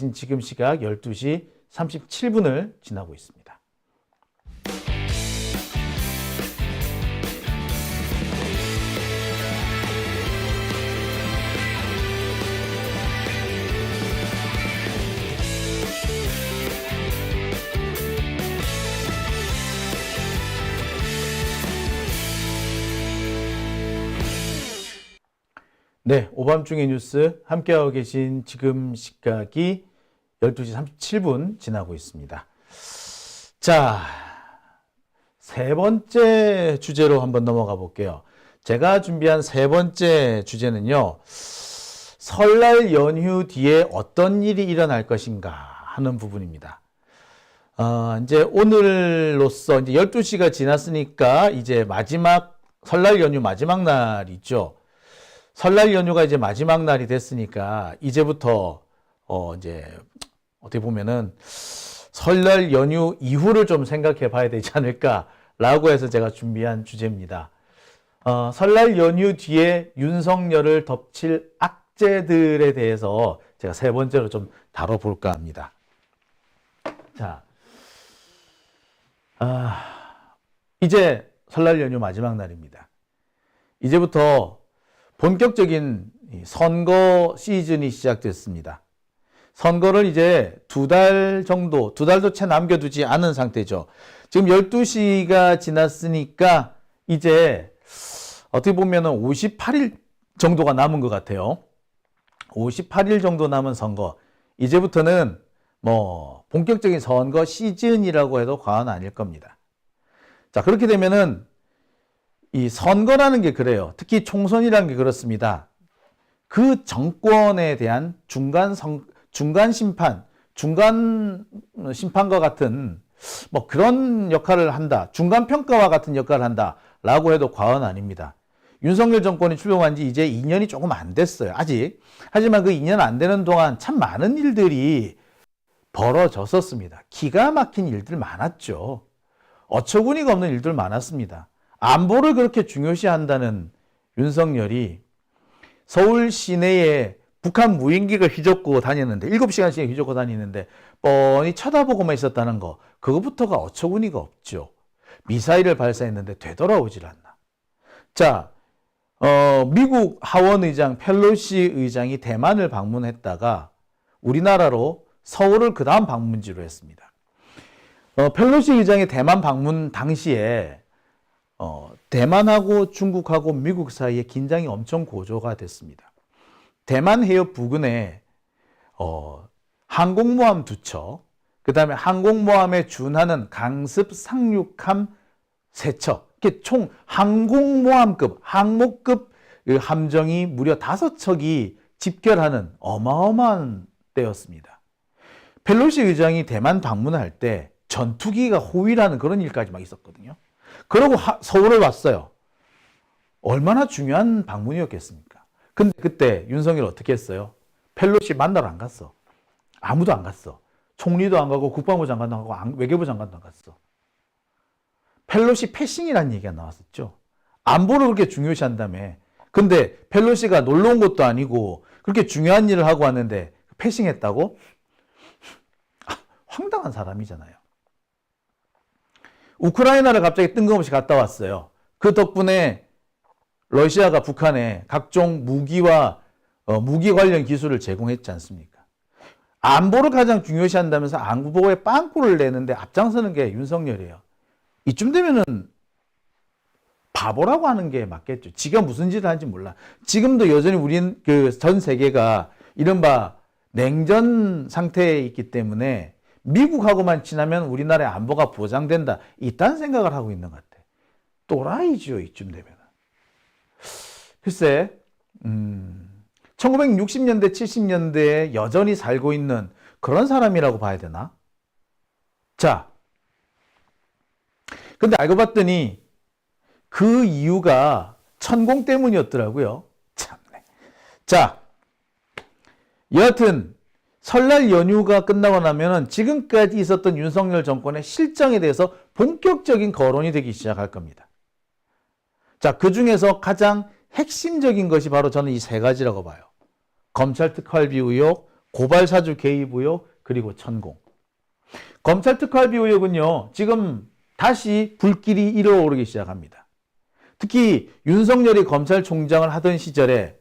계신 지금 시각 12시 37분을 지나고 있습니다. 네, 오밤중의 뉴스 함께하고 계신 지금 시각이 12시 37분 지나고 있습니다. 자, 세 번째 주제로 한번 넘어가 볼게요. 제가 준비한 세 번째 주제는요, 설날 연휴 뒤에 어떤 일이 일어날 것인가 하는 부분입니다. 이제 오늘로써 이제 12시가 지났으니까 이제 설날 연휴 마지막 날이죠. 설날 연휴가 이제 마지막 날이 됐으니까 이제부터 이제 어떻게 보면은 설날 연휴 이후를 좀 생각해 봐야 되지 않을까라고 해서 제가 준비한 주제입니다. 설날 연휴 뒤에 윤석열을 덮칠 악재들에 대해서 제가 세 번째로 좀 다뤄볼까 합니다. 자, 이제 설날 연휴 마지막 날입니다. 이제부터 본격적인 선거 시즌이 시작됐습니다. 선거를 이제 두 달도 채 남겨두지 않은 상태죠. 지금 12시가 지났으니까 이제 어떻게 보면 58일 정도가 남은 것 같아요. 58일 정도 남은 선거. 이제부터는 본격적인 선거 시즌이라고 해도 과언 아닐 겁니다. 자, 그렇게 되면은 이 선거라는 게 그래요. 특히 총선이라는 게 그렇습니다. 그 정권에 대한 중간 심판과 같은 그런 역할을 한다. 중간 평가와 같은 역할을 한다라고 해도 과언 아닙니다. 윤석열 정권이 출범한 지 이제 2년이 조금 안 됐어요. 아직. 하지만 그 2년 안 되는 동안 참 많은 일들이 벌어졌었습니다. 기가 막힌 일들 많았죠. 어처구니가 없는 일들 많았습니다. 안보를 그렇게 중요시한다는 윤석열이 서울 시내에 북한 무인기가 휘젓고 다녔는데 7시간씩 휘젓고 다니는데 뻔히 쳐다보고만 있었다는 거, 그것부터가 어처구니가 없죠. 미사일을 발사했는데 되돌아오질 않나. 자, 미국 하원 의장 펠로시 의장이 대만을 방문했다가 우리나라로 서울을 그 다음 방문지로 했습니다. 펠로시 의장의 대만 방문 당시에 대만하고 중국하고 미국 사이에 긴장이 엄청 고조가 됐습니다. 대만 해협 부근에 항공모함 2척, 그 다음에 항공모함에 준하는 강습 상륙함 3척, 이렇게 총 항공모함급, 항모급 함정이 무려 5척이 집결하는 어마어마한 때였습니다. 펠로시 의장이 대만 방문할 때 전투기가 호위라는 그런 일까지 막 있었거든요. 그러고 서울을 왔어요. 얼마나 중요한 방문이었겠습니까? 근데 그때 윤석열 어떻게 했어요? 펠로시 만나러 안 갔어. 아무도 안 갔어. 총리도 안 가고 국방부 장관도 안 가고 외교부 장관도 안 갔어. 펠로시 패싱이라는 얘기가 나왔었죠. 안보를 그렇게 중요시한다며. 근데 펠로시가 놀러 온 것도 아니고 그렇게 중요한 일을 하고 왔는데 패싱했다고? 황당한 사람이잖아요. 우크라이나를 갑자기 뜬금없이 갔다 왔어요. 그 덕분에 러시아가 북한에 각종 무기와 무기 관련 기술을 제공했지 않습니까? 안보를 가장 중요시한다면서 안보에 빵꾸를 내는데 앞장서는 게 윤석열이에요. 이쯤 되면은 바보라고 하는 게 맞겠죠. 지가 무슨 짓을 하는지 몰라. 지금도 여전히 전 세계가 이른바 냉전 상태에 있기 때문에 미국하고만 친하면 우리나라의 안보가 보장된다. 이딴 생각을 하고 있는 것 같아. 또라이죠, 이쯤 되면. 글쎄, 1960년대, 70년대에 여전히 살고 있는 그런 사람이라고 봐야 되나? 자, 근데 알고 봤더니 그 이유가 천공 때문이었더라고요. 참네. 자, 여하튼 설날 연휴가 끝나고 나면은 지금까지 있었던 윤석열 정권의 실정에 대해서 본격적인 거론이 되기 시작할 겁니다. 자, 그 중에서 가장 핵심적인 것이 바로 저는 이 세 가지라고 봐요. 검찰 특활비 의혹, 고발사주 개입 의혹, 그리고 천공. 검찰 특활비 의혹은요, 지금 다시 불길이 일어오르기 시작합니다. 특히 윤석열이 검찰총장을 하던 시절에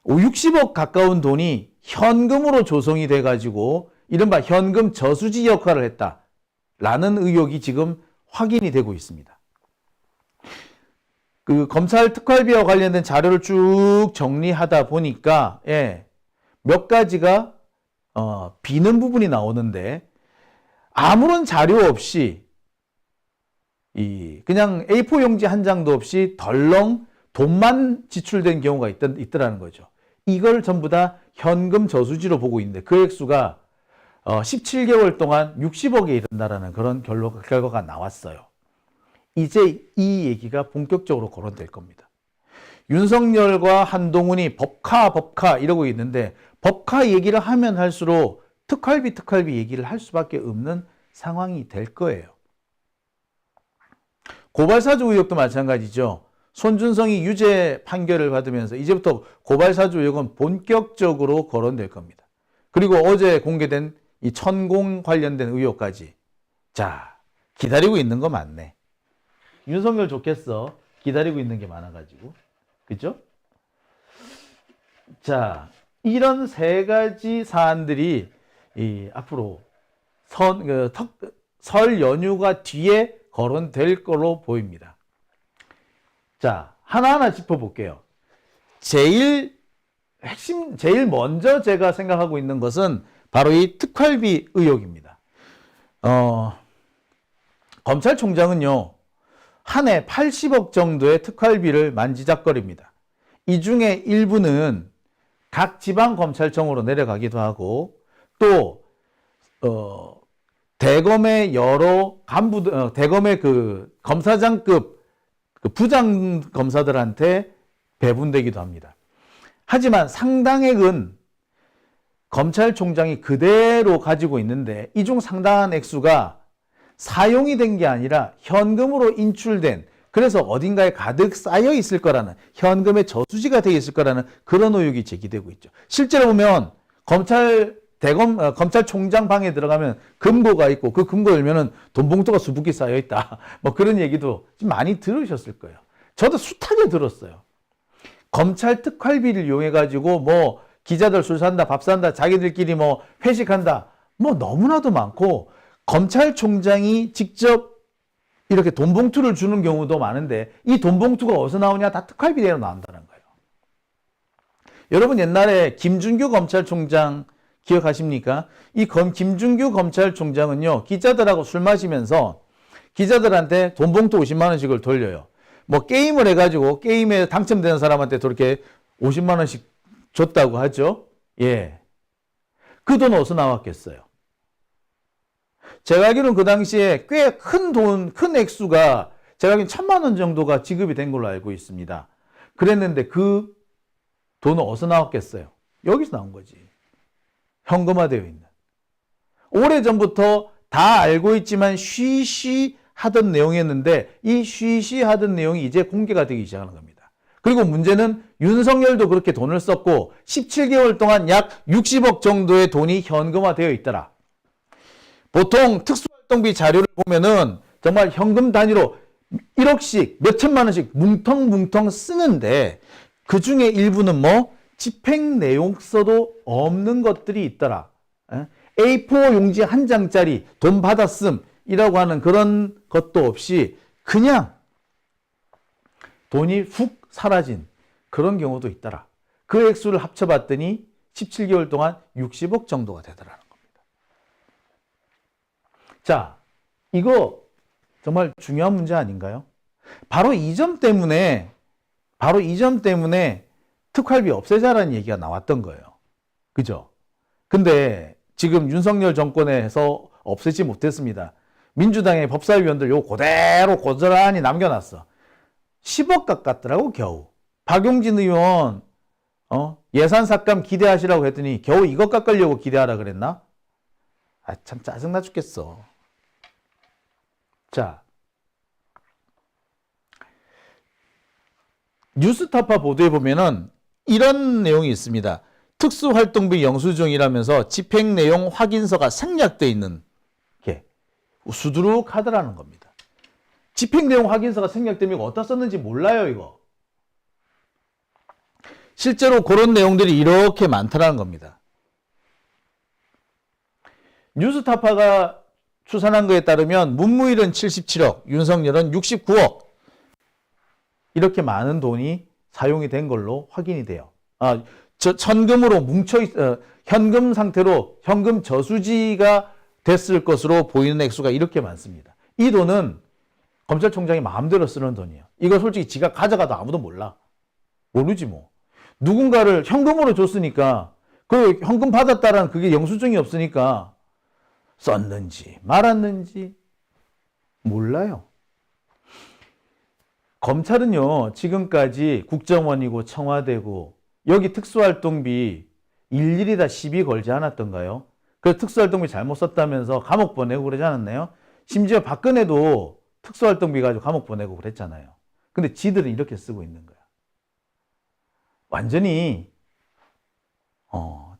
60억 가까운 돈이 현금으로 조성이 돼가지고 이른바 현금 저수지 역할을 했다라는 의혹이 지금 확인이 되고 있습니다. 그 검찰 특활비와 관련된 자료를 쭉 정리하다 보니까 몇 가지가 비는 부분이 나오는데, 아무런 자료 없이 그냥 A4 용지 한 장도 없이 덜렁 돈만 지출된 경우가 있더라는 거죠. 이걸 전부 다 현금 저수지로 보고 있는데 그 액수가 17개월 동안 60억에 이른다라는 그런 결과가 나왔어요. 이제 이 얘기가 본격적으로 거론될 겁니다. 윤석열과 한동훈이 법카 이러고 있는데, 법카 얘기를 하면 할수록 특활비 얘기를 할 수밖에 없는 상황이 될 거예요. 고발사주 의혹도 마찬가지죠. 손준성이 유죄 판결을 받으면서 이제부터 고발사주 의혹은 본격적으로 거론될 겁니다. 그리고 어제 공개된 이 천공 관련된 의혹까지. 자, 기다리고 있는 거 맞네. 윤석열 좋겠어. 기다리고 있는 게 많아가지고. 그죠? 자, 이런 세 가지 사안들이 앞으로 설 연휴가 뒤에 거론될 걸로 보입니다. 자, 하나하나 짚어볼게요. 제일 먼저 제가 생각하고 있는 것은 바로 이 특활비 의혹입니다. 검찰총장은요, 한 해 80억 정도의 특활비를 만지작거립니다. 이 중에 일부는 각 지방검찰청으로 내려가기도 하고, 또 대검의 여러 간부들, 대검의 그 검사장급 그 부장 검사들한테 배분되기도 합니다. 하지만 상당액은 검찰총장이 그대로 가지고 있는데, 이 중 상당한 액수가 사용이 된 게 아니라 현금으로 인출된, 그래서 어딘가에 가득 쌓여 있을 거라는, 현금의 저수지가 되어 있을 거라는 그런 의혹이 제기되고 있죠. 실제로 보면 검찰총장 방에 들어가면 금고가 있고, 그 금고 열면은 돈 봉투가 수북히 쌓여 있다. 뭐 그런 얘기도 좀 많이 들으셨을 거예요. 저도 숱하게 들었어요. 검찰 특활비를 이용해 가지고 뭐 기자들 술 산다, 밥 산다, 자기들끼리 뭐 회식한다, 뭐 너무나도 많고, 검찰총장이 직접 이렇게 돈 봉투를 주는 경우도 많은데, 이 돈 봉투가 어디서 나오냐? 다 특활비대로 나온다는 거예요. 여러분 옛날에 김준규 검찰총장 기억하십니까? 이 김준규 검찰총장은요, 기자들하고 술 마시면서 기자들한테 돈 봉투 50만 원씩을 돌려요. 뭐 게임을 해가지고 게임에 당첨되는 사람한테 그렇게 50만 원씩 줬다고 하죠. 예. 그 돈 어디서 나왔겠어요? 제가 알기로는 그 당시에 꽤 큰 액수가, 제가 알기로는 1,000만 원 정도가 지급이 된 걸로 알고 있습니다. 그랬는데 그 돈은 어디서 나왔겠어요? 여기서 나온 거지. 현금화되어 있는. 오래전부터 다 알고 있지만 쉬쉬하던 내용이었는데, 이 쉬쉬하던 내용이 이제 공개가 되기 시작하는 겁니다. 그리고 문제는 윤석열도 그렇게 돈을 썼고 17개월 동안 약 60억 정도의 돈이 현금화되어 있더라. 보통 특수활동비 자료를 보면은 정말 현금 단위로 1억씩 몇천만 원씩 뭉텅뭉텅 쓰는데, 그 중에 일부는 뭐 집행 내용서도 없는 것들이 있더라. A4 용지 한 장짜리 돈 받았음이라고 하는 그런 것도 없이 그냥 돈이 훅 사라진 그런 경우도 있더라. 그 액수를 합쳐봤더니 17개월 동안 60억 정도가 되더라는 겁니다. 자, 이거 정말 중요한 문제 아닌가요? 바로 이 점 때문에 특활비 없애자라는 얘기가 나왔던 거예요. 그죠? 근데 지금 윤석열 정권에서 없애지 못했습니다. 민주당의 법사위원들 요거 그대로 고스란히 남겨놨어. 10억 가깝더라고, 겨우. 박용진 의원, 예산 삭감 기대하시라고 했더니 겨우 이것 깎으려고 기대하라 그랬나? 참 짜증나 죽겠어. 자, 뉴스타파 보도에 보면은 이런 내용이 있습니다. 특수활동비 영수증이라면서 집행 내용 확인서가 생략되어 있는 게 수두룩하더라는 겁니다. 집행 내용 확인서가 생략되면 어디다 썼는지 몰라요, 이거. 실제로 그런 내용들이 이렇게 많다는 겁니다. 뉴스타파가 추산한 거에 따르면 문무일은 77억, 윤석열은 69억. 이렇게 많은 돈이 사용이 된 걸로 확인이 돼요. 현금으로 현금 상태로 현금 저수지가 됐을 것으로 보이는 액수가 이렇게 많습니다. 이 돈은 검찰총장이 마음대로 쓰는 돈이에요. 이거 솔직히 지가 가져가도 아무도 몰라. 모르지 뭐. 누군가를 현금으로 줬으니까 그 현금 받았다라는 그게 영수증이 없으니까 썼는지 말았는지 몰라요. 검찰은요, 지금까지 국정원이고 청와대고 여기 특수활동비 일일이 다 시비 걸지 않았던가요? 그 특수활동비 잘못 썼다면서 감옥 보내고 그러지 않았나요? 심지어 박근혜도 특수활동비 가지고 감옥 보내고 그랬잖아요. 근데 지들은 이렇게 쓰고 있는 거야. 완전히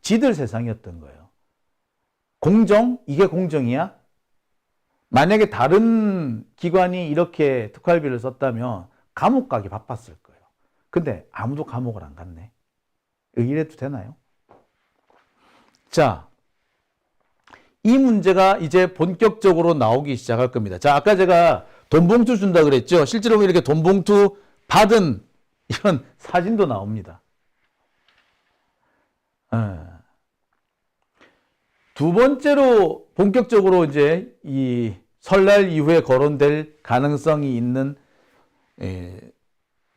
지들 세상이었던 거예요. 공정? 이게 공정이야? 만약에 다른 기관이 이렇게 특활비를 썼다면 감옥 가기 바빴을 거예요. 근데 아무도 감옥을 안 갔네. 이래도 되나요? 자, 이 문제가 이제 본격적으로 나오기 시작할 겁니다. 자, 아까 제가 돈봉투 준다 그랬죠? 실제로 이렇게 돈봉투 받은 이런 사진도 나옵니다. 두 번째로 본격적으로 이제 이 설날 이후에 거론될 가능성이 있는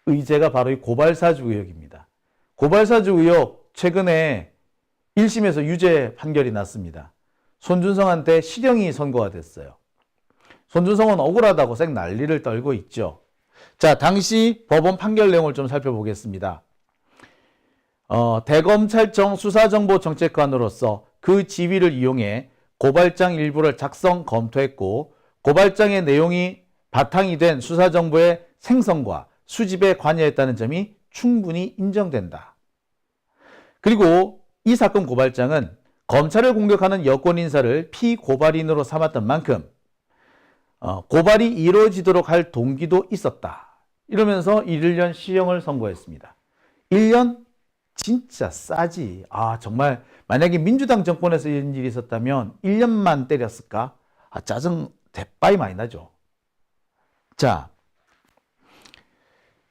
의제가 바로 이 고발사주 의혹입니다. 고발사주 의혹 최근에 1심에서 유죄 판결이 났습니다. 손준성한테 실형이 선고가 됐어요. 손준성은 억울하다고 쌩 난리를 떨고 있죠. 자, 당시 법원 판결 내용을 좀 살펴보겠습니다. 대검찰청 수사정보정책관으로서 그 지위를 이용해 고발장 일부를 작성 검토했고 고발장의 내용이 바탕이 된 수사정보의 생성과 수집에 관여했다는 점이 충분히 인정된다. 그리고 이 사건 고발장은 검찰을 공격하는 여권 인사를 피고발인으로 삼았던 만큼 고발이 이루어지도록 할 동기도 있었다. 이러면서 1년 실형을 선고했습니다. 1년? 진짜 싸지. 정말 만약에 민주당 정권에서 이런 일이 있었다면 1년만 때렸을까? 짜증 대빠이 많이 나죠. 자,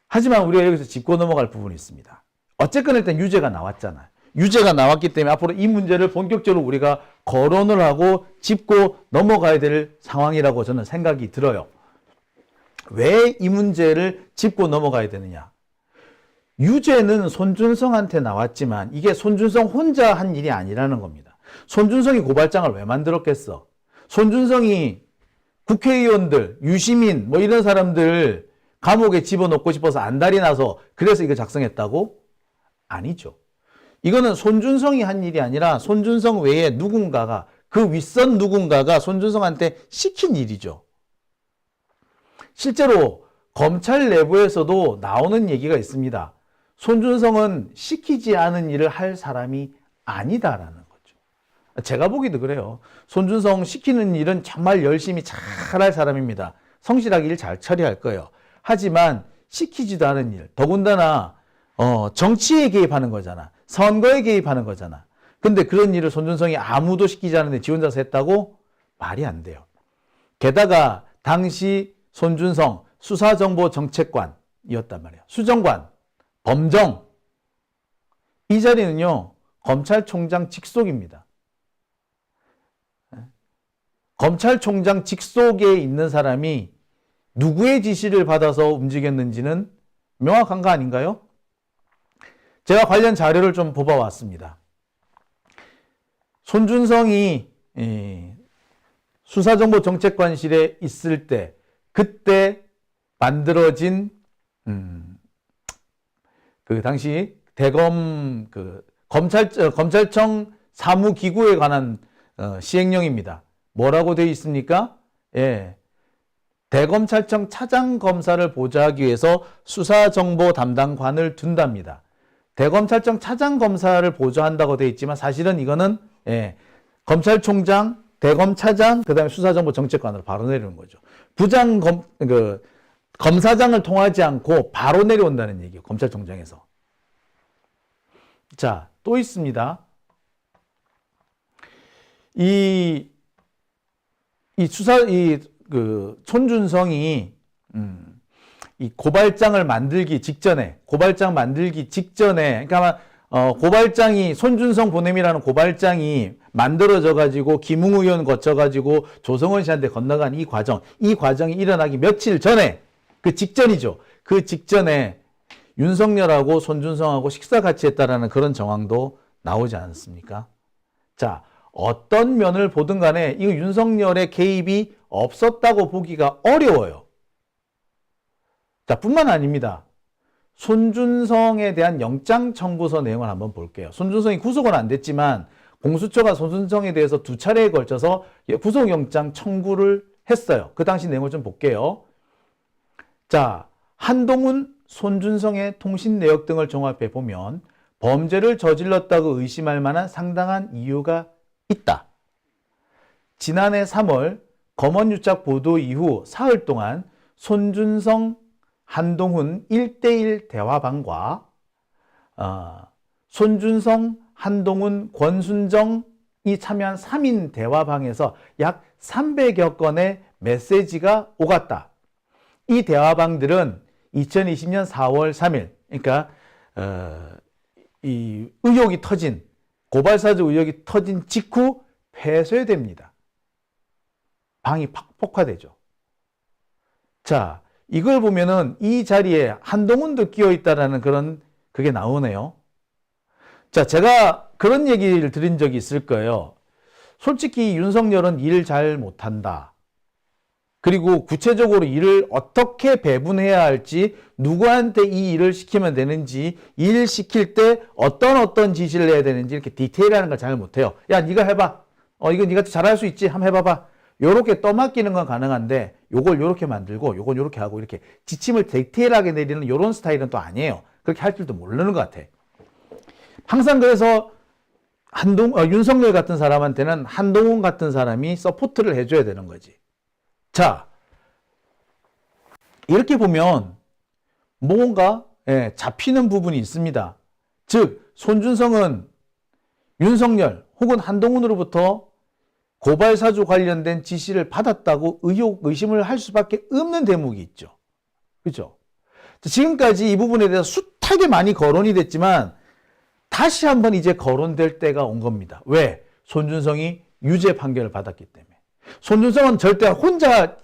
하지만 우리가 여기서 짚고 넘어갈 부분이 있습니다. 어쨌건 일단 유죄가 나왔잖아요. 유죄가 나왔기 때문에 앞으로 이 문제를 본격적으로 우리가 거론을 하고 짚고 넘어가야 될 상황이라고 저는 생각이 들어요. 왜 이 문제를 짚고 넘어가야 되느냐? 유죄는 손준성한테 나왔지만 이게 손준성 혼자 한 일이 아니라는 겁니다. 손준성이 고발장을 왜 만들었겠어? 손준성이 국회의원들, 유시민 뭐 이런 사람들 감옥에 집어넣고 싶어서 안달이 나서 그래서 이거 작성했다고? 아니죠. 이거는 손준성이 한 일이 아니라 손준성 외에 누군가가 그 윗선 누군가가 손준성한테 시킨 일이죠. 실제로 검찰 내부에서도 나오는 얘기가 있습니다. 손준성은 시키지 않은 일을 할 사람이 아니다라는 거죠. 제가 보기도 그래요. 손준성 시키는 일은 정말 열심히 잘할 사람입니다. 성실하게 일 잘 처리할 거예요. 하지만 시키지도 않은 일, 더군다나 정치에 개입하는 거잖아. 선거에 개입하는 거잖아. 근데 그런 일을 손준성이 아무도 시키지 않는데 지 혼자서 했다고? 말이 안 돼요. 게다가 당시 손준성 수사정보정책관이었단 말이에요. 수정관, 범정. 이 자리는요, 검찰총장 직속입니다. 검찰총장 직속에 있는 사람이 누구의 지시를 받아서 움직였는지는 명확한 거 아닌가요? 제가 관련 자료를 좀 뽑아왔습니다. 손준성이 수사정보정책관실에 있을 때 그때 만들어진 그 당시 대검 검찰청 사무기구에 관한 시행령입니다. 뭐라고 되어 있습니까? 대검찰청 차장검사를 보좌하기 위해서 수사정보 담당관을 둔답니다. 대검찰청 차장검사를 보좌한다고 되어 있지만 사실은 이거는 검찰총장, 대검차장, 그다음에 수사정보정책관으로 바로 내려오는 거죠. 검사장을 통하지 않고 바로 내려온다는 얘기예요. 검찰총장에서. 자, 또 있습니다. 손준성이 이 고발장을 만들기 직전에, 그러니까 고발장이 손준성 보냄이라는 고발장이 만들어져 가지고 김웅 의원 거쳐 가지고 조성원 씨한테 건너간 이 과정이 일어나기 며칠 전에, 그 직전이죠. 그 직전에 윤석열하고 손준성하고 식사 같이 했다라는 그런 정황도 나오지 않습니까? 자, 어떤 면을 보든 간에 이 윤석열의 개입이 없었다고 보기가 어려워요. 자, 뿐만 아닙니다. 손준성에 대한 영장 청구서 내용을 한번 볼게요. 손준성이 구속은 안 됐지만 공수처가 손준성에 대해서 2차례에 걸쳐서 구속영장 청구를 했어요. 그 당시 내용을 좀 볼게요. 자, 한동훈, 손준성의 통신 내역 등을 종합해 보면 범죄를 저질렀다고 의심할 만한 상당한 이유가 있다. 지난해 3월 검언유착 보도 이후 사흘 동안 손준성, 한동훈 1대1 대화방과 손준성, 한동훈, 권순정이 참여한 3인 대화방에서 약 300여 건의 메시지가 오갔다. 이 대화방들은 2020년 4월 3일, 그러니까 이 의혹이 터진, 고발사주 의혹이 터진 직후 폐쇄됩니다. 방이 폭파되죠. 자, 이걸 보면은 이 자리에 한동훈도 끼어 있다라는 그게 나오네요. 자, 제가 그런 얘기를 드린 적이 있을 거예요. 솔직히 윤석열은 일을 잘 못한다. 그리고 구체적으로 일을 어떻게 배분해야 할지, 누구한테 이 일을 시키면 되는지, 일 시킬 때 어떤 지시를 해야 되는지 이렇게 디테일하는 걸 잘 못해요. 야, 네가 해봐. 이거 네가 잘할 수 있지? 한번 해봐봐. 요렇게 떠맡기는 건 가능한데 요걸 요렇게 만들고 요건 요렇게 하고 이렇게 지침을 디테일하게 내리는 요런 스타일은 또 아니에요. 그렇게 할 줄도 모르는 것 같아. 항상 그래서 윤석열 같은 사람한테는 한동훈 같은 사람이 서포트를 해줘야 되는 거지. 자, 이렇게 보면 뭔가 잡히는 부분이 있습니다. 즉, 손준성은 윤석열 혹은 한동훈으로부터 고발사주 관련된 지시를 받았다고 의심을 할 수밖에 없는 대목이 있죠. 그죠? 지금까지 이 부분에 대해서 숱하게 많이 거론이 됐지만 다시 한번 이제 거론될 때가 온 겁니다. 왜? 손준성이 유죄 판결을 받았기 때문에. 손준성은 절대 혼자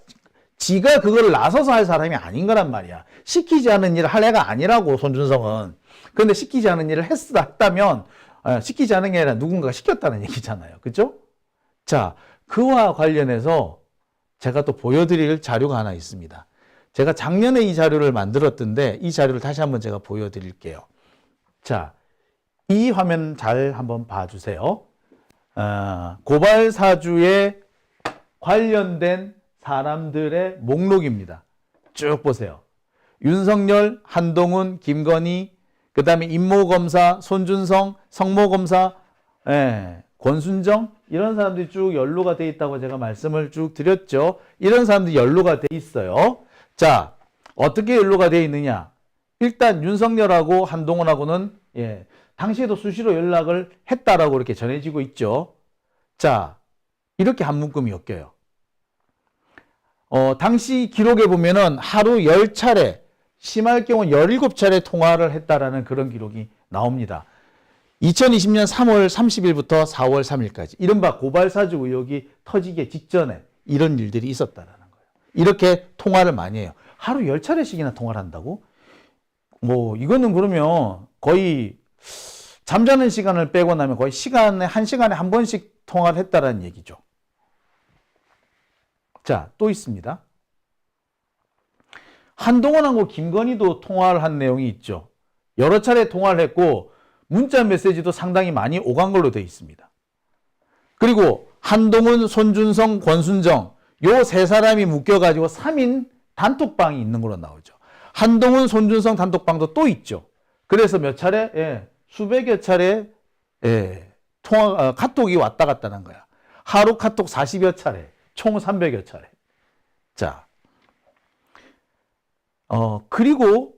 지가 그걸 나서서 할 사람이 아닌 거란 말이야. 시키지 않은 일을 할 애가 아니라고, 손준성은. 그런데 시키지 않은 일을 했다면 시키지 않은 게 아니라 누군가가 시켰다는 얘기잖아요. 그죠? 자, 그와 관련해서 제가 또 보여드릴 자료가 하나 있습니다. 제가 작년에 이 자료를 만들었던데 이 자료를 다시 한번 제가 보여드릴게요. 자, 이 화면 잘 한번 봐주세요. 고발사주에 관련된 사람들의 목록입니다. 쭉 보세요. 윤석열, 한동훈, 김건희, 그 다음에 임모검사, 손준성, 성모검사, 권순정, 이런 사람들이 쭉 연루가 돼 있다고 제가 말씀을 쭉 드렸죠. 이런 사람들이 연루가 돼 있어요. 자, 어떻게 연루가 돼 있느냐? 일단 윤석열하고 한동훈하고는 당시에도 수시로 연락을 했다라고 이렇게 전해지고 있죠. 자, 이렇게 한 묶음이 엮여요. 당시 기록에 보면은 하루 10차례, 심할 경우 17차례 통화를 했다라는 그런 기록이 나옵니다. 2020년 3월 30일부터 4월 3일까지 이른바 고발사주 의혹이 터지기 직전에 이런 일들이 있었다라는 거예요. 이렇게 통화를 많이 해요. 하루 10차례씩이나 통화를 한다고? 이거는 그러면 거의 잠자는 시간을 빼고 나면 거의 한 시간에 한 번씩 통화를 했다라는 얘기죠. 자, 또 있습니다. 한동훈하고 김건희도 통화를 한 내용이 있죠. 여러 차례 통화를 했고 문자 메시지도 상당히 많이 오간 걸로 되어 있습니다. 그리고 한동훈, 손준성, 권순정 요 세 사람이 묶여가지고 3인 단톡방이 있는 걸로 나오죠. 한동훈, 손준성 단톡방도 또 있죠. 그래서 몇 차례? 예, 수백여 차례 예, 카톡이 왔다 갔다 한 거야. 하루 카톡 40여 차례, 총 300여 차례. 자, 그리고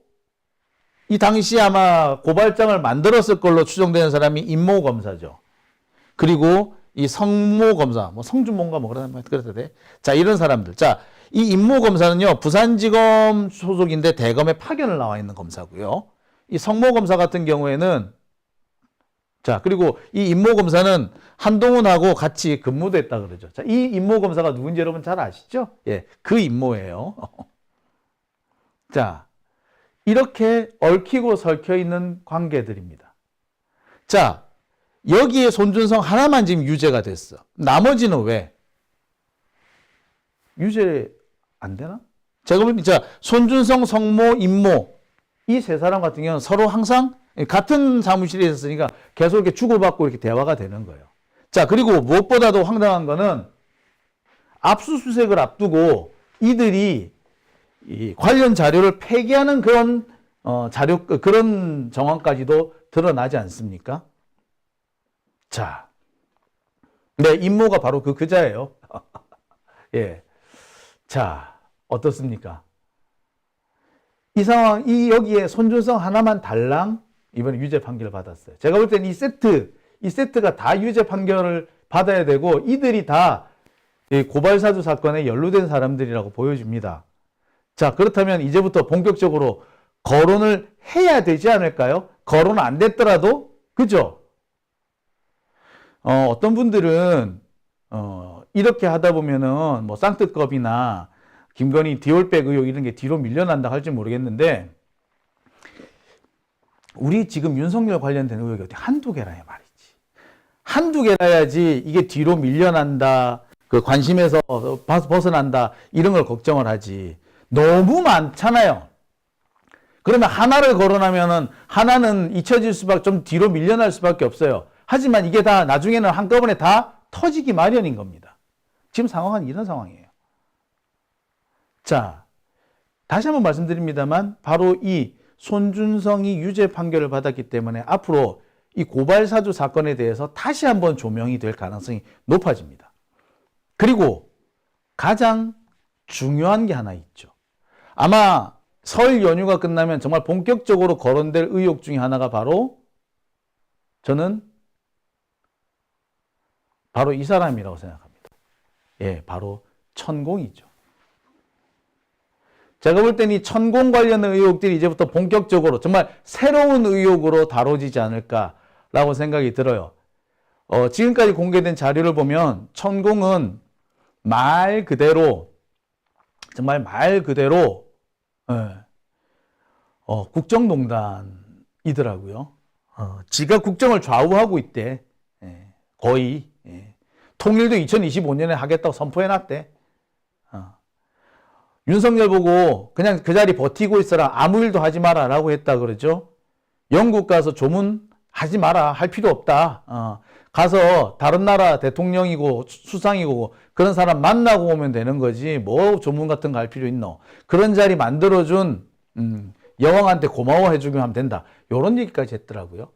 이 당시 아마 고발장을 만들었을 걸로 추정되는 사람이 임모 검사죠. 그리고 이 성모 검사, 뭐 성주모인가 뭐 그래도 돼. 자, 이런 사람들. 자, 이 임모 검사는요, 부산지검 소속인데 대검에 파견을 나와 있는 검사고요. 이 성모 검사 같은 경우에는 자, 그리고 이 임모 검사는 한동훈하고 같이 근무도 했다 그러죠. 자, 이 임모 검사가 누군지 여러분 잘 아시죠? 예, 그 임모예요. 자, 이렇게 얽히고 설켜 있는 관계들입니다. 자, 여기에 손준성 하나만 지금 유죄가 됐어. 나머지는 왜? 유죄 안 되나? 제가 보니까 손준성, 성모, 임모 이 세 사람 같은 경우는 서로 항상 같은 사무실에 있었으니까 계속 이렇게 주고받고 이렇게 대화가 되는 거예요. 자, 그리고 무엇보다도 황당한 거는 압수수색을 앞두고 이들이 이 관련 자료를 폐기하는 그런 그런 정황까지도 드러나지 않습니까? 자, 네, 임모가 바로 그 그자예요. 예. 자, 어떻습니까? 이 상황, 여기에 손준성 하나만 달랑 이번에 유죄 판결을 받았어요. 제가 볼 때는 이 세트가 다 유죄 판결을 받아야 되고 이들이 다 고발사주 사건에 연루된 사람들이라고 보여집니다. 자, 그렇다면 이제부터 본격적으로 거론을 해야 되지 않을까요? 거론 안 됐더라도, 그죠? 어떤 분들은, 이렇게 하다 보면은, 뭐, 쌍뜻겁이나, 김건희 디올백 의혹 이런 게 뒤로 밀려난다 할지 모르겠는데, 우리 지금 윤석열 관련된 의혹이 어디 한두 개라야 말이지. 한두 개라야지 이게 뒤로 밀려난다, 그 관심에서 벗어난다, 이런 걸 걱정을 하지. 너무 많잖아요. 그러면 하나를 거론하면은 하나는 잊혀질 수밖에, 좀 뒤로 밀려날 수밖에 없어요. 하지만 이게 다 나중에는 한꺼번에 다 터지기 마련인 겁니다. 지금 상황은 이런 상황이에요. 자, 다시 한번 말씀드립니다만 바로 이 손준성이 유죄 판결을 받았기 때문에 앞으로 이 고발사주 사건에 대해서 다시 한번 조명이 될 가능성이 높아집니다. 그리고 가장 중요한 게 하나 있죠. 아마 설 연휴가 끝나면 정말 본격적으로 거론될 의혹 중에 하나가 저는 바로 이 사람이라고 생각합니다. 예, 바로 천공이죠. 제가 볼 때는 이 천공 관련 의혹들이 이제부터 본격적으로 정말 새로운 의혹으로 다뤄지지 않을까라고 생각이 들어요. 지금까지 공개된 자료를 보면 천공은 말 그대로 정말 말 그대로 국정농단이더라고요. 지가 국정을 좌우하고 있대. 거의. 통일도 2025년에 하겠다고 선포해놨대. 윤석열 보고 그냥 그 자리 버티고 있어라. 아무 일도 하지 마라 라고 했다 그러죠. 영국 가서 조문하지 마라. 할 필요 없다. 가서 다른 나라 대통령이고 수상이고 그런 사람 만나고 오면 되는 거지. 뭐 조문 같은 거 할 필요 있노. 그런 자리 만들어준 여왕한테 고마워해주기만 하면 된다. 이런 얘기까지 했더라고요.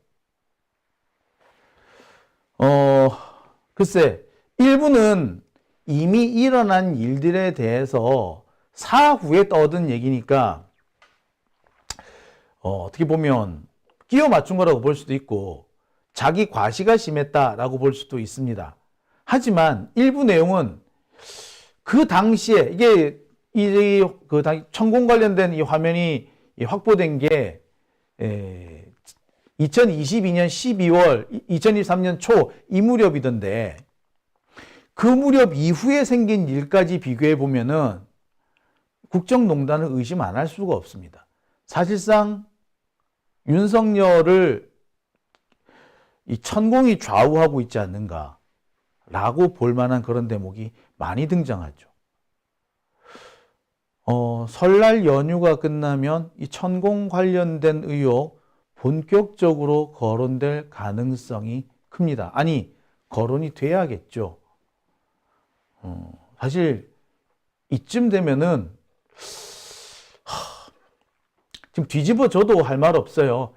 글쎄, 일부는 이미 일어난 일들에 대해서 사후에 떠든 얘기니까 어떻게 보면 끼워 맞춘 거라고 볼 수도 있고 자기 과시가 심했다라고 볼 수도 있습니다. 하지만 일부 내용은 그 당시에 이게 천공 관련된 이 화면이 확보된 게 2022년 12월, 2023년 초 이 무렵이던데 그 무렵 이후에 생긴 일까지 비교해 보면은 국정농단을 의심 안 할 수가 없습니다. 사실상 윤석열을 이 천공이 좌우하고 있지 않는가라고 볼 만한 그런 대목이 많이 등장하죠. 설날 연휴가 끝나면 이 천공 관련된 의혹 본격적으로 거론될 가능성이 큽니다. 아니, 거론이 돼야겠죠. 사실 이쯤 되면은 지금 뒤집어져도 할 말 없어요.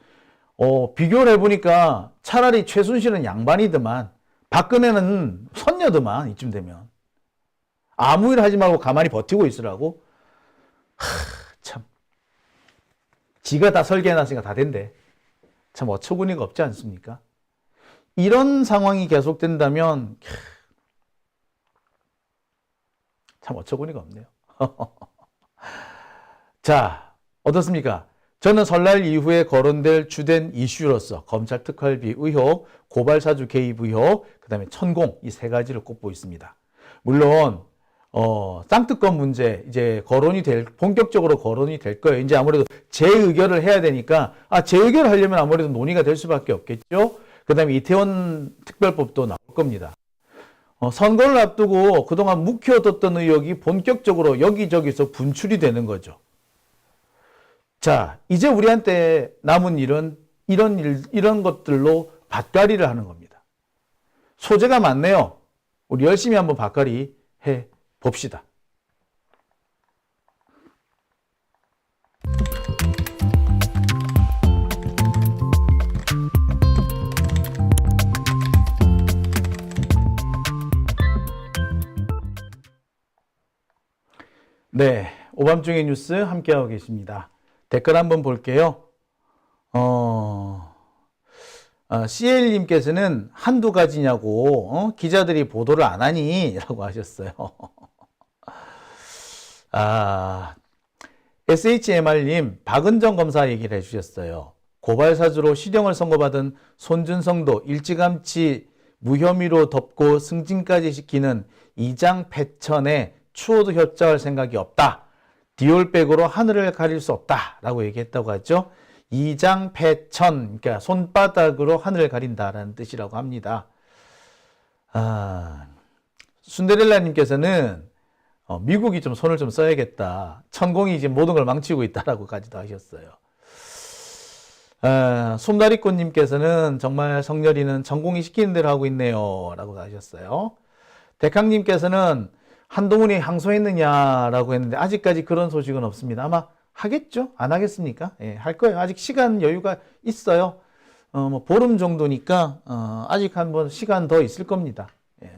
비교를 해보니까 차라리 최순실은 양반이더만, 박근혜는 선녀더만, 이쯤 되면. 아무 일 하지 말고 가만히 버티고 있으라고? 참. 지가 다 설계해놨으니까 다 된대. 참 어처구니가 없지 않습니까? 이런 상황이 계속된다면 참 어처구니가 없네요. 자, 어떻습니까? 저는 설날 이후에 거론될 주된 이슈로서 검찰 특활비 의혹, 고발사주 개입 의혹, 그 다음에 천공 이 세 가지를 꼽고 있습니다. 물론 쌍특검 문제 이제 본격적으로 거론이 될 거예요. 이제 아무래도 재의결을 해야 되니까 재의결을 하려면 아무래도 논의가 될 수밖에 없겠죠. 그 다음에 이태원 특별법도 나올 겁니다. 선거를 앞두고 그동안 묵혀뒀던 의혹이 본격적으로 여기저기서 분출이 되는 거죠. 자, 이제 우리한테 남은 일은 이런 것들로 밭갈이를 하는 겁니다. 소재가 많네요. 우리 열심히 한번 밭갈이 해 봅시다. 네, 오밤중의 뉴스 함께하고 계십니다. 댓글 한번 볼게요. CL님께서는 한두 가지냐고 기자들이 보도를 안 하니? 라고 하셨어요. SHMR님 박은정 검사 얘기를 해주셨어요. 고발사주로 실형을 선고받은 손준성도 일찌감치 무혐의로 덮고 승진까지 시키는 이장 패천에 추호도 협조할 생각이 없다. 디올백으로 하늘을 가릴 수 없다. 라고 얘기했다고 하죠. 이장 패천, 그러니까 손바닥으로 하늘을 가린다라는 뜻이라고 합니다. 순데렐라님께서는 미국이 좀 손을 좀 써야겠다. 천공이 지금 모든 걸 망치고 있다라고까지도 하셨어요. 솜다리꽃님께서는 정말 성렬이는 천공이 시키는 대로 하고 있네요. 라고 하셨어요. 백항님께서는 한동훈이 항소했느냐라고 했는데 아직까지 그런 소식은 없습니다. 아마 하겠죠? 안 하겠습니까? 예, 할 거예요. 아직 시간 여유가 있어요. 보름 정도니까 아직 한번 시간 더 있을 겁니다. 예.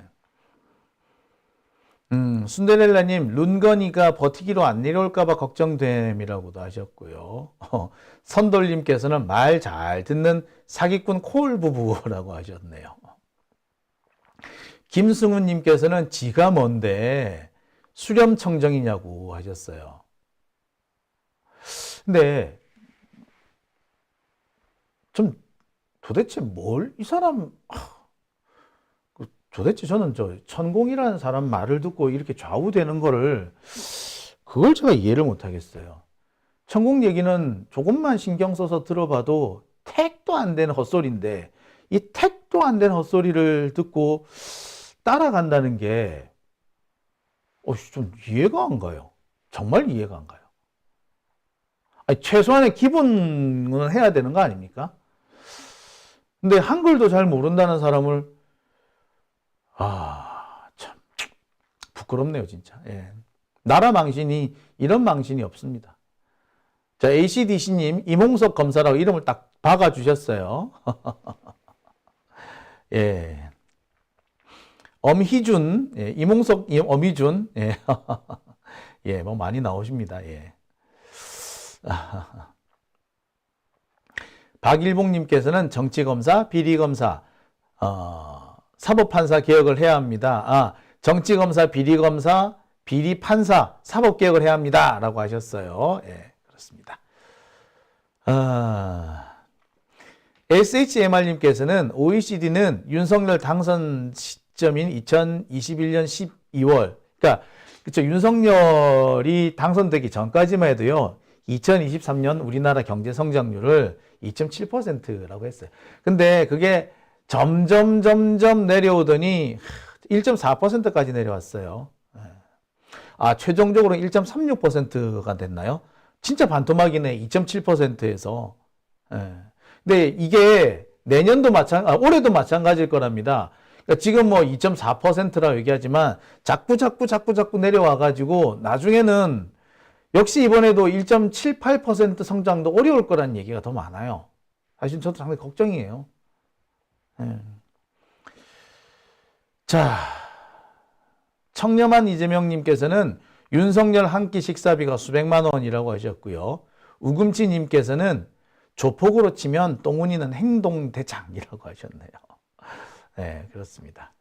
순데렐라님 룬건이가 버티기로 안 내려올까봐 걱정됨이라고도 하셨고요. 선돌님께서는 말 잘 듣는 사기꾼 콜 부부라고 하셨네요. 김승훈님께서는 지가 뭔데 수렴청정이냐고 하셨어요. 근데 좀 도대체 이 사람 도대체 저는 천공이라는 사람 말을 듣고 이렇게 좌우되는 거를 그걸 제가 이해를 못 하겠어요. 천공 얘기는 조금만 신경 써서 들어봐도 택도 안 되는 헛소리인데 이 택도 안 되는 헛소리를 듣고 따라간다는 게 좀 이해가 안 가요. 정말 이해가 안 가요. 아니, 최소한의 기본은 해야 되는 거 아닙니까? 근데 한글도 잘 모른다는 사람을 참 부끄럽네요, 진짜. 예. 나라 망신이 이런 망신이 없습니다. 자, ACDC님 이몽석 검사라고 이름을 딱 박아주셨어요. 예. 엄희준, 예, 이몽석, 엄희준, 예. 예, 뭐 많이 나오십니다. 예. 박일봉님께서는 정치검사, 비리검사, 사법판사 개혁을 해야 합니다. 정치검사, 비리검사, 비리판사, 사법개혁을 해야 합니다. 라고 하셨어요. 예, 그렇습니다. SHMR님께서는 OECD는 윤석열 당선 시점인 2021년 12월, 그러니까 그쵸, 윤석열이 당선되기 전까지만 해도요, 2023년 우리나라 경제 성장률을 2.7%라고 했어요. 근데 그게 점점 내려오더니 1.4%까지 내려왔어요. 최종적으로 1.36%가 됐나요? 진짜 반토막이네, 2.7%에서. 근데 이게 내년도 올해도 마찬가지일 거랍니다. 그러니까 지금 뭐 2.4%라고 얘기하지만 자꾸 내려와가지고 나중에는 역시 이번에도 1.78% 성장도 어려울 거라는 얘기가 더 많아요. 사실 저도 상당히 걱정이에요. 예. 자, 청렴한 이재명님께서는 윤석열 한 끼 식사비가 수백만 원이라고 하셨고요. 우금치님께서는 조폭으로 치면 똥훈이는 행동대장이라고 하셨네요. 네, 그렇습니다.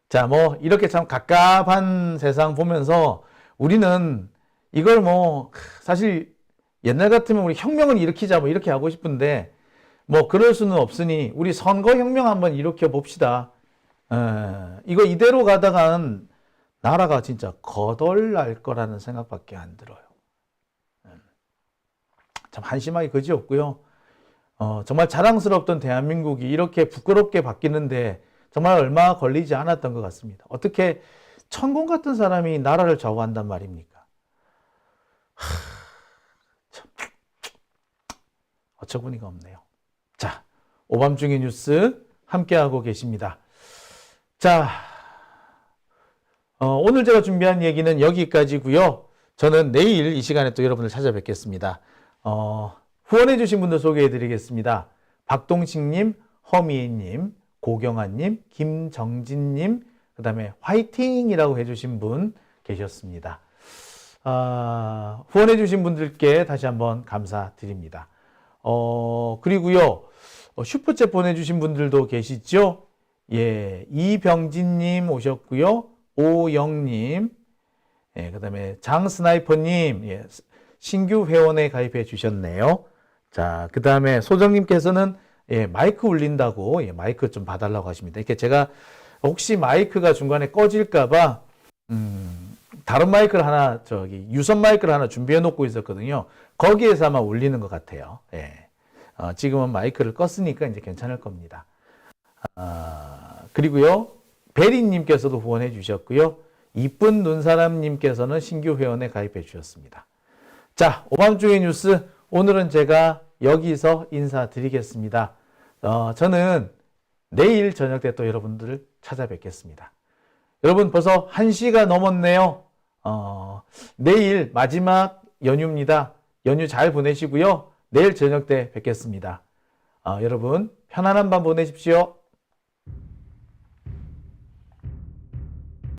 자, 뭐, 이렇게 참 갑갑한 세상 보면서 우리는 이걸 뭐, 사실 옛날 같으면 우리 혁명을 일으키자 뭐 이렇게 하고 싶은데 뭐, 그럴 수는 없으니 우리 선거혁명 한번 일으켜 봅시다. 이거 이대로 가다간 나라가 진짜 거덜날 거라는 생각밖에 안 들어요. 참 한심하게 그지없고요. 정말 자랑스럽던 대한민국이 이렇게 부끄럽게 바뀌는데 정말 얼마 걸리지 않았던 것 같습니다. 어떻게 천공 같은 사람이 나라를 좌우한단 말입니까? 참, 어처구니가 없네요. 자, 오밤중의 뉴스 함께하고 계십니다. 자, 오늘 제가 준비한 얘기는 여기까지고요. 저는 내일 이 시간에 또 여러분을 찾아뵙겠습니다. 후원해주신 분들 소개해드리겠습니다. 박동식님, 허미애님, 고경아님, 김정진님, 그 다음에 화이팅이라고 해주신 분 계셨습니다. 후원해주신 분들께 다시 한번 감사드립니다. 그리고요, 슈퍼챗 보내주신 분들도 계시죠? 예, 이병진님 오셨고요. 오영님, 예, 그 다음에 장스나이퍼님, 예, 신규 회원에 가입해 주셨네요. 자, 그 다음에 소정님께서는 예, 마이크 울린다고 예, 마이크 좀 봐달라고 하십니다. 이렇게 제가 혹시 마이크가 중간에 꺼질까봐 다른 마이크를 하나 유선 마이크를 하나 준비해 놓고 있었거든요. 거기에서 아마 울리는 것 같아요. 예. 지금은 마이크를 껐으니까 이제 괜찮을 겁니다. 그리고요, 베리님께서도 후원해 주셨고요. 이쁜 눈사람님께서는 신규 회원에 가입해 주셨습니다. 자, 오밤중의 뉴스 오늘은 제가 여기서 인사드리겠습니다. 저는 내일 저녁 때 또 여러분들을 찾아뵙겠습니다. 여러분 벌써 1시가 넘었네요. 내일 마지막 연휴입니다. 연휴 잘 보내시고요. 내일 저녁 때 뵙겠습니다. 여러분 편안한 밤 보내십시오.